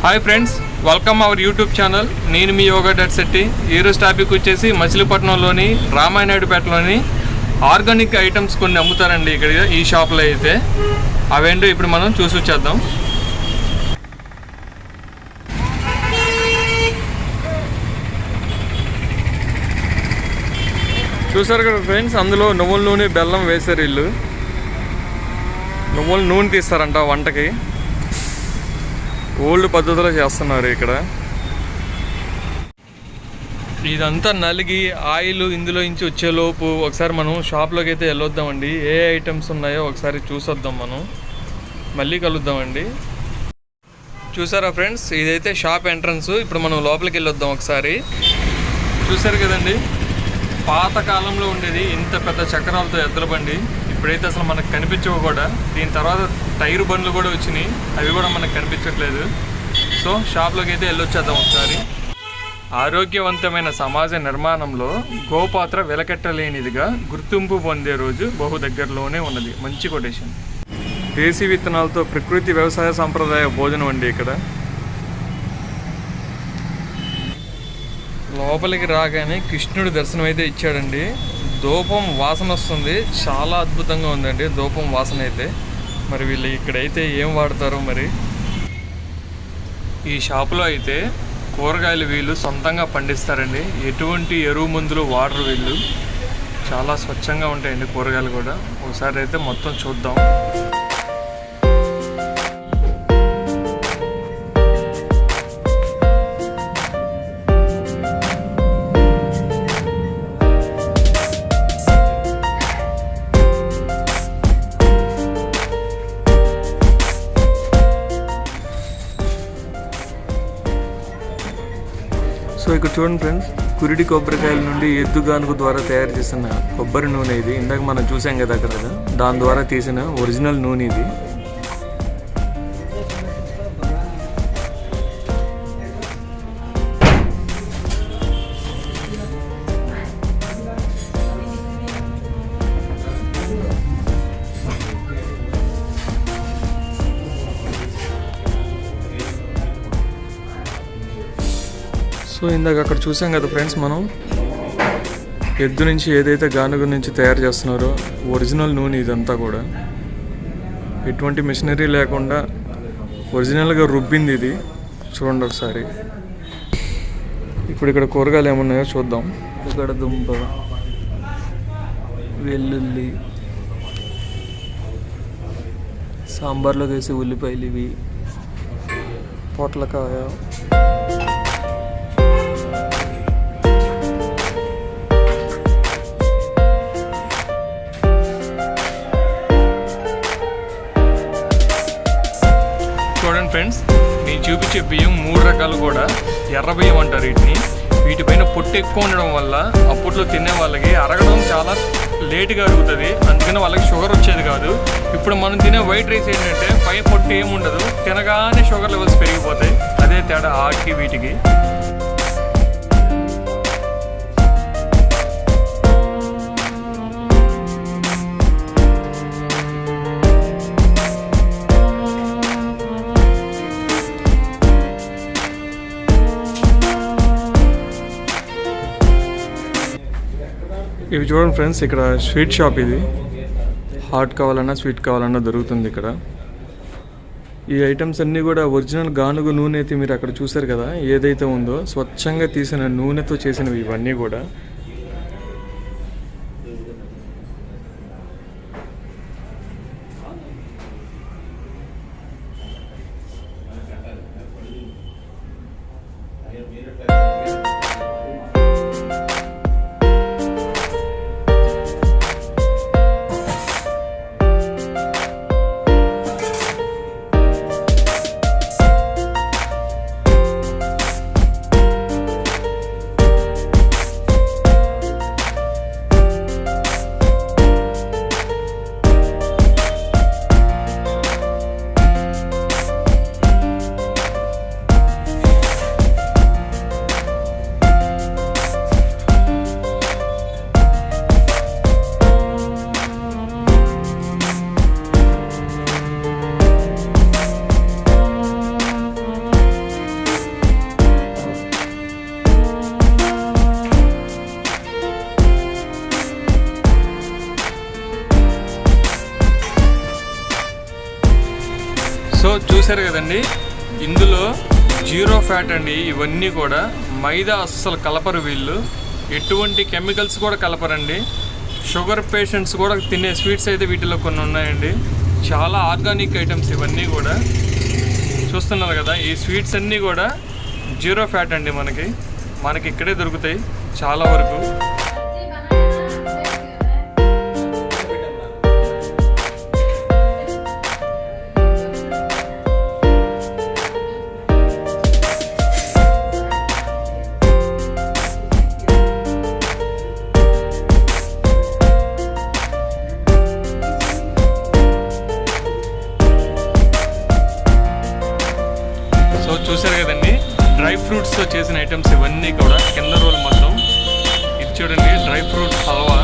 Hi friends, welcome our YouTube channel. నేను మీ yoga dot Shetty. ఈరోజు topic వచ్చేసి మచిలీపట్నంలోని రామానాయుడుపేటలోని ఆర్గానిక్ ఐటమ్స్ కొన్ని అమ్ముతారండి ఇక్కడ ఈ షాప్లో అయితే. అవేంటో ఇప్పుడు మనం చూసి వచ్చేద్దాం. చూసారు కదా ఫ్రెండ్స్, అందులో నువ్వుల నూనె బెల్లం వేసారు. వీళ్ళు నువ్వుల నూనె తీస్తారంట వంటకి. ఓల్డ్ పద్ధతిలో చేస్తున్నారు ఇక్కడ. ఇదంతా నలిగి ఆయిల్ ఇందులో నుంచి వచ్చేలోపు ఒకసారి మనం షాప్లోకి అయితే వెళ్ళొద్దామండి. ఏ ఐటమ్స్ ఉన్నాయో ఒకసారి చూసొద్దాం. మనం మళ్ళీ కలుద్దామండి. చూసారా ఫ్రెండ్స్, ఇదైతే షాప్ ఎంట్రన్స్. ఇప్పుడు మనం లోపలికి వెళ్ళొద్దాం ఒకసారి. చూసారు కదండి, పాత కాలంలో ఉండేది ఇంత పెద్ద చక్రాలతో ఎద్దుల బండి. ఇప్పుడైతే అసలు మనకు కనిపించవు కూడా. దీని తర్వాత టైర్ బండ్లు కూడా వచ్చినాయి, అవి కూడా మనకు కనిపించట్లేదు. సో షాప్లోకి అయితే వెళ్ళొచ్చేద్దాం ఒకసారి. ఆరోగ్యవంతమైన సమాజ నిర్మాణంలో గోపాత్ర వెలకెట్టలేనిదిగా గుర్తింపు పొందే రోజు బహు దగ్గరలోనే ఉన్నది. మంచి కొటేషన్. దేశీ విత్తనాలతో ప్రకృతి వ్యవసాయ సంప్రదాయ భోజనం అండి ఇక్కడ. లోపలికి రాగానే కృష్ణుడి దర్శనం అయితే ఇచ్చాడండి. ధూపం వాసన వస్తుంది, చాలా అద్భుతంగా ఉందండి ధూపం వాసన అయితే. మరి వీళ్ళు ఇక్కడైతే ఏం వాడతారో మరి. ఈ షాపులో అయితే కూరగాయలు వీళ్ళు సొంతంగా పండిస్తారండి. ఎటువంటి ఎరువు మందులు వాడరు వీళ్ళు. చాలా స్వచ్ఛంగా ఉంటాయండి కూరగాయలు కూడా. ఒకసారి అయితే మొత్తం చూద్దాం. సో ఇక్కడ చూడండి ఫ్రెండ్స్, కురిడి కొబ్బరికాయల నుండి ఎద్దుగానుగు ద్వారా తయారు చేసిన కొబ్బరి నూనె ఇది. ఇందాక మనం చూసాం కదా అక్కడ, దాని ద్వారా తీసిన ఒరిజినల్ నూనె ఇది. సో ఇందాక అక్కడ చూసాం కదా ఫ్రెండ్స్, మనం ఎద్దు నుంచి ఏదైతే గానుగ నుంచి తయారు చేస్తున్నారో ఒరిజినల్ నూనె ఇదంతా కూడా. ఎటువంటి మిషనరీ లేకుండా ఒరిజినల్గా రుబ్బింది ఇది. చూడండి ఒకసారి. ఇప్పుడు ఇక్కడ కూరగాయలు ఏమున్నాయో చూద్దాం. ఇక్కడ దుంప, వెల్లుల్లి, సాంబార్లోకి వేసే ఉల్లిపాయలు ఇవి, పొట్లకాయ, చూడండి ఫ్రెండ్స్, నేను చూపించే బియ్యం 3 రకాలు కూడా ఎర్ర బియ్యం అంటారు వీటిని. వీటిపైన పొట్టు ఎక్కువ ఉండడం వల్ల అప్పట్లో తినే వాళ్ళకి అరగడం చాలా లేటుగా అరుగుతుంది. అందుకని వాళ్ళకి షుగర్ వచ్చేది కాదు. ఇప్పుడు మనం తినే వైట్ రైస్ ఏంటంటే పై పొట్టు ఏమి ఉండదు, తినగానే షుగర్ లెవెల్స్ పెరిగిపోతాయి. అదే తేడా ఆటికి వీటికి. ఇవి చూడండి ఫ్రెండ్స్, ఇక్కడ స్వీట్ షాప్ ఇది. హాట్ కావాలన్నా స్వీట్ కావాలన్నా దొరుకుతుంది ఇక్కడ. ఈ ఐటమ్స్ అన్నీ కూడా ఒరిజినల్ గానుగ నూనె అయితే మీరు అక్కడ చూసారు కదా, ఏదైతే ఉందో స్వచ్ఛంగా తీసిన నూనెతో చేసినవి ఇవన్నీ కూడా. చూసారు కదండి, ఇందులో 0 ఫ్యాట్ అండి. ఇవన్నీ కూడా మైదా అస్సలు కలపరు వీళ్ళు, ఎటువంటి కెమికల్స్ కూడా కలపరండి. షుగర్ పేషెంట్స్ కూడా తినే స్వీట్స్ అయితే వీటిలో కొన్ని ఉన్నాయండి. చాలా ఆర్గానిక్ ఐటమ్స్ ఇవన్నీ కూడా. చూస్తున్నారు కదా, ఈ స్వీట్స్ అన్నీ కూడా 0 ఫ్యాట్ అండి. మనకి ఇక్కడే దొరుకుతాయి చాలా వరకు. చూసారు కదండి, డ్రై ఫ్రూట్స్తో చేసిన ఐటమ్స్ ఇవన్నీ కూడా. కింద రోల్ మొత్తం ఇది చూడండి, dry fruit halwa,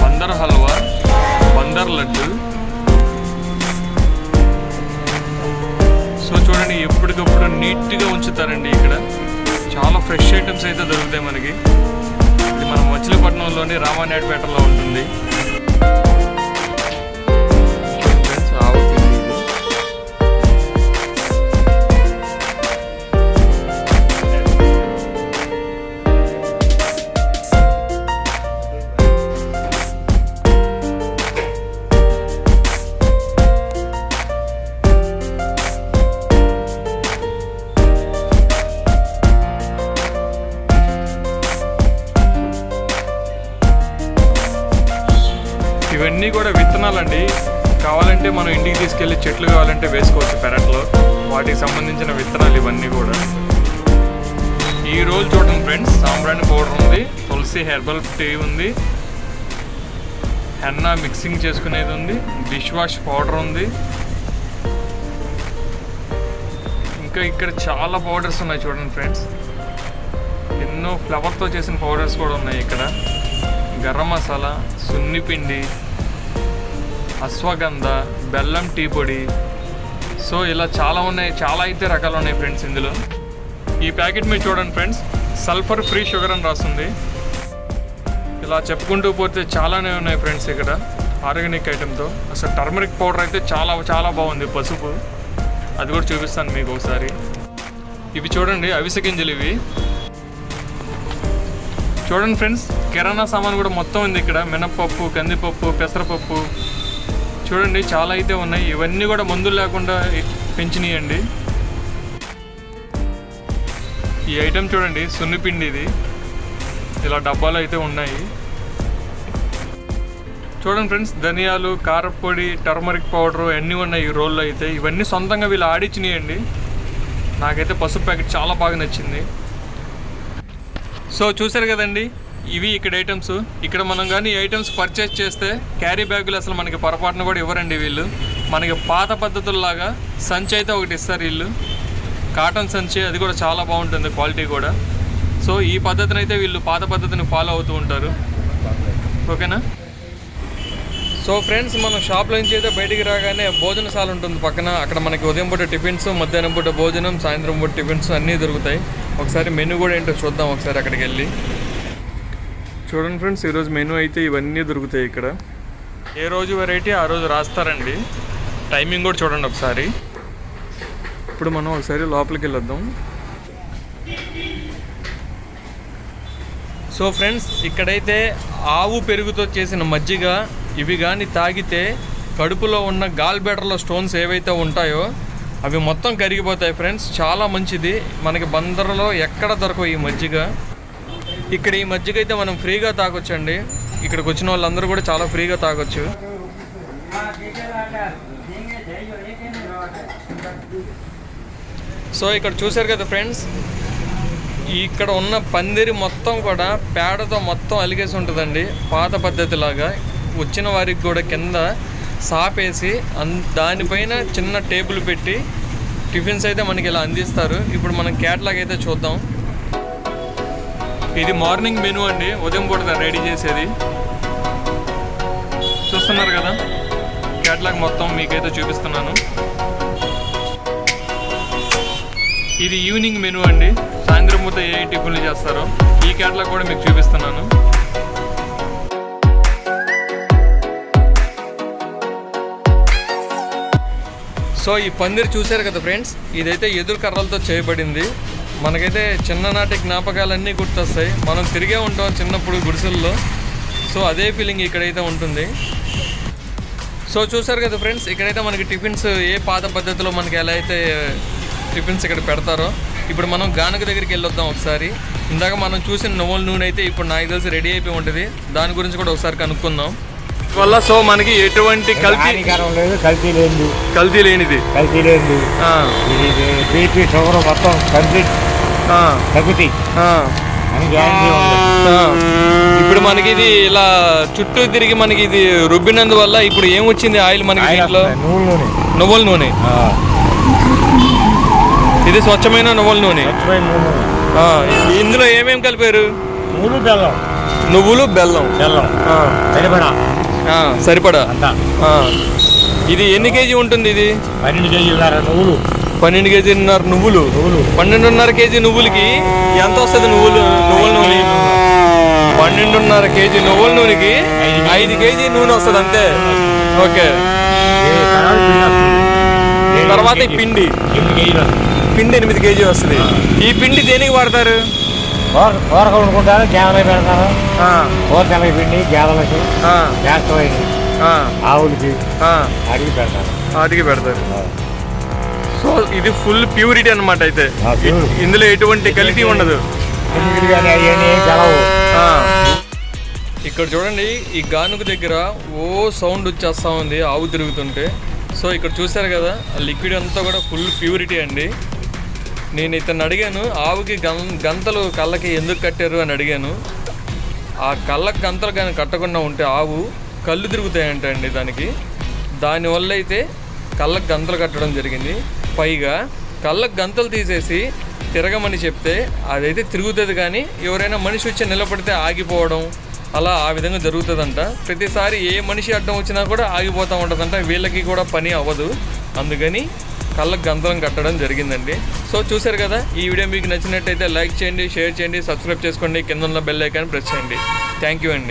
Bandar halwa, Bandar laddu. So చూడండి, ఎప్పటికప్పుడు నీట్గా ఉంచుతారండి. ఇక్కడ చాలా ఫ్రెష్ ఐటమ్స్ అయితే దొరుకుతాయి మనకి. ఇది మన మచిలీపట్నంలోని రామానాయుడుపేటలో ఉంటుంది. ఇవన్నీ కూడా విత్తనాలండి. కావాలంటే మనం ఇంటికి తీసుకెళ్ళి చెట్లు కావాలంటే వేసుకోవచ్చు పెరట్లో. వాటికి సంబంధించిన విత్తనాలు ఇవన్నీ కూడా. ఈ రోజు చూడండి ఫ్రెండ్స్, సాంబ్రాణి పౌడర్ ఉంది, తులసి హెర్బల్ టీ ఉంది, హెన్నా మిక్సింగ్ చేసుకునేది ఉంది, డిష్ వాష్ పౌడర్ ఉంది. ఇంకా ఇక్కడ చాలా పౌడర్స్ ఉన్నాయి చూడండి ఫ్రెండ్స్. ఎన్నో ఫ్లవర్తో చేసిన పౌడర్స్ కూడా ఉన్నాయి ఇక్కడ. గరం మసాలా, సున్నిపిండి, అశ్వగంధ, బెల్లం టీ పొడి. సో ఇలా చాలా ఉన్నాయి, చాలా అయితే రకాలు ఉన్నాయి ఫ్రెండ్స్ ఇందులో. ఈ ప్యాకెట్ మీరు చూడండి ఫ్రెండ్స్, సల్ఫర్ ఫ్రీ షుగర్ అని రాస్తుంది. ఇలా చెప్పుకుంటూ పోతే చాలానే ఉన్నాయి ఫ్రెండ్స్ ఇక్కడ ఆర్గానిక్ ఐటెంతో. అసలు టర్మరిక్ పౌడర్ అయితే చాలా చాలా బాగుంది, పసుపు. అది కూడా చూపిస్తాను మీకు ఒకసారి. ఇవి చూడండి, అవిసె గింజలు ఇవి. చూడండి ఫ్రెండ్స్, కిరాణా సామాన్ కూడా మొత్తం ఉంది ఇక్కడ. మినప్పప్పు, కందిపప్పు, పెసరపప్పు. చూడండి చాలా అయితే ఉన్నాయి. ఇవన్నీ కూడా మందులు లేకుండా పెంచినాయండి. ఈ ఐటెం చూడండి, సున్నిపిండి. ఇది ఇలా డబ్బాలు అయితే ఉన్నాయి. చూడండి ఫ్రెండ్స్, ధనియాలు, కారపొడి, టర్మరిక్ పౌడరు అన్నీ ఉన్నాయి ఈ రోల్లో అయితే. ఇవన్నీ సొంతంగా వీళ్ళు ఆడిచ్చినాయండి. నాకైతే పసుపు ప్యాకెట్ చాలా బాగా నచ్చింది. సో చూసారు కదండి, ఇవి ఇక్కడ ఐటమ్స్. ఇక్కడ మనం కానీ ఈ ఐటమ్స్ పర్చేస్ చేస్తే క్యారీ బ్యాగులు అసలు మనకి పొరపాటున కూడా ఇవ్వరండి వీళ్ళు. మనకి పాత పద్ధతుల్లాగా సంచి అయితే ఒకటి ఇస్తారు వీళ్ళు, కాటన్ సంచి. అది కూడా చాలా బాగుంటుంది, క్వాలిటీ కూడా. సో ఈ పద్ధతిని అయితే వీళ్ళు పాత పద్ధతిని ఫాలో అవుతూ ఉంటారు. ఓకేనా? సో ఫ్రెండ్స్, మనం షాప్లో నుంచి అయితే బయటికి రాగానే భోజనశాల ఉంటుంది పక్కన. అక్కడ మనకి ఉదయం పూట టిఫిన్స్, మధ్యాహ్నం పూట భోజనం, సాయంత్రం పూట టిఫిన్స్ అన్నీ దొరుకుతాయి. ఒకసారి మెనూ కూడా ఏంటో చూద్దాం ఒకసారి అక్కడికి వెళ్ళి. చూడండి ఫ్రెండ్స్, ఈరోజు మెనూ అయితే ఇవన్నీ దొరుకుతాయి ఇక్కడ. ఏ రోజు వెరైటీ ఆ రోజు రాస్తారండి. టైమింగ్ కూడా చూడండి ఒకసారి. ఇప్పుడు మనం ఒకసారి లోపలికి వెళ్ళొద్దాం. సో ఫ్రెండ్స్, ఇక్కడైతే ఆవు పెరుగుతో చేసిన మజ్జిగ, ఇవి కానీ తాగితే కడుపులో ఉన్న గాల్ బ్లాడర్లో స్టోన్స్ ఏవైతే ఉంటాయో అవి మొత్తం కరిగిపోతాయి ఫ్రెండ్స్. చాలా మంచిది. మనకి బందర్లో ఎక్కడ దొరకవు ఈ మజ్జిగ. ఇక్కడ ఈ మజ్జిగ అయితే మనం ఫ్రీగా తాగొచ్చండి. ఇక్కడికి వచ్చిన వాళ్ళందరూ కూడా చాలా ఫ్రీగా తాగొచ్చు. సో ఇక్కడ చూశారు కదా ఫ్రెండ్స్, ఇక్కడ ఉన్న పందిరి మొత్తం కూడా పేడతో మొత్తం అలిగేసి ఉంటుందండి, పాత పద్ధతిలాగా. వచ్చిన వారికి కూడా కింద సాపేసి దానిపైన చిన్న టేబుల్ పెట్టి టిఫిన్స్ అయితే మనకి ఇలా అందిస్తారు. ఇప్పుడు మనం క్యాట్లాగ్ అయితే చూద్దాం. ఇది మార్నింగ్ మెనూ అండి, ఉదయం పూట రెడీ చేసేది. చూస్తున్నారు కదా, క్యాట్లాగ్ మొత్తం మీకైతే చూపిస్తున్నాను. ఇది ఈవినింగ్ మెనూ అండి, సాయంత్రం పూట ఏ టిఫిన్లు చేస్తారో ఈ క్యాట్లాగ్ కూడా మీకు చూపిస్తున్నాను. సో ఈ పందిరి చూశారు కదా ఫ్రెండ్స్, ఇదైతే ఎదురు కర్రలతో చేయబడింది. మనకైతే చిన్ననాటి జ్ఞాపకాలన్నీ గుర్తొస్తాయి. మనం తిరిగే ఉంటాం చిన్నప్పుడు గుడిసెల్లో. సో అదే ఫీలింగ్ ఇక్కడైతే ఉంటుంది. సో చూసారు కదా ఫ్రెండ్స్, ఇక్కడైతే మనకి టిఫిన్స్ ఏ పాత పద్ధతిలో మనకి ఎలా అయితే టిఫిన్స్ ఇక్కడ పెడతారో, ఇప్పుడు మనం గానుగ దగ్గరికి వెళ్ళొద్దాం ఒకసారి. ఇందాక మనం చూసిన నువ్వుల నూనె అయితే ఇప్పుడు నాకు తెలిసి రెడీ అయిపోయి ఉంటుంది. దాని గురించి కూడా ఒకసారి కనుక్కుందాం. వల్ల సో మనకి ఎటువంటి కల్తీ లేనిది బీపీ షుగర్ మొత్తం కంప్లీట్ తగ్గుతాయి. ఇప్పుడు మనకి ఇది ఇలా చుట్టూ తిరిగి మనకి ఇది రుబ్బినందువల్ల ఇప్పుడు ఏం వచ్చింది ఆయిల్ మనకి దీంట్లో? నువ్వుల నూనె. ఇది స్వచ్ఛమైన నువ్వుల నూనె. ఇందులో ఏమేమి కలిపారు? నువ్వులు బెల్లం సరిపడా. ఇది ఎన్ని కేజీ ఉంటుంది? ఇది 12 కేజీన్నర నువ్వులు. 12.5 కేజీ నువ్వులకి ఎంత వస్తుంది? నువ్వుల నూనె 12.5 కేజీ నువ్వుల నూనెకి 5 కేజీ నూనె వస్తుంది అంతే. ఓకే. తర్వాత ఈ పిండి 8 కేజీ వస్తుంది. ఈ పిండి దేనికి వాడతారు? కూరకు వండుకుంటారు, గేదెలకు పెడతారు. కూరగాయలకి పిండి గేదెలకి చేస్తమైంది, ఆవులకి వాటికి పెడతారు. సో ఇది ఫుల్ ప్యూరిటీ అన్నమాట. అయితే ఇందులో ఎటువంటి కల్తీ ఉండదు. ఇక్కడ చూడండి, ఈ గానుగ దగ్గర ఓ సౌండ్ వచ్చేస్తా ఉంది ఆవు తిరుగుతుంటే. సో ఇక్కడ చూసారు కదా, ఆ లిక్విడ్ అంతా కూడా ఫుల్ ప్యూరిటీ అండి. నేను ఇతను అడిగాను, ఆవుకి గంతలు కళ్ళకి ఎందుకు కట్టారు అని అడిగాను. ఆ కళ్ళకి గంతలు కానీ కట్టకుండా ఉంటే ఆవు కళ్ళు తిరుగుతాయంట అండి దానికి. దానివల్ల అయితే కళ్ళకి గంతలు కట్టడం జరిగింది. పైగా కళ్ళకి గంతలు తీసేసి తిరగమని చెప్తే అదైతే తిరుగుతుంది, కానీ ఎవరైనా మనిషి వచ్చి నిలబడితే ఆగిపోవడం అలా ఆ విధంగా జరుగుతుందంట. ప్రతిసారి ఏ మనిషి అడ్డం వచ్చినా కూడా ఆగిపోతూ ఉంటుందంట. వీళ్ళకి కూడా పని అవ్వదు, అందుకని కళ్ళకు గంతలం కట్టడం జరిగిందండి. సో చూసారు కదా, ఈ వీడియో మీకు నచ్చినట్టయితే లైక్ చేయండి, షేర్ చేయండి, సబ్స్క్రైబ్ చేసుకోండి, కింద ఉన్న బెల్ ఐకాన్ ప్రెస్ చేయండి. థ్యాంక్ యూ అండి.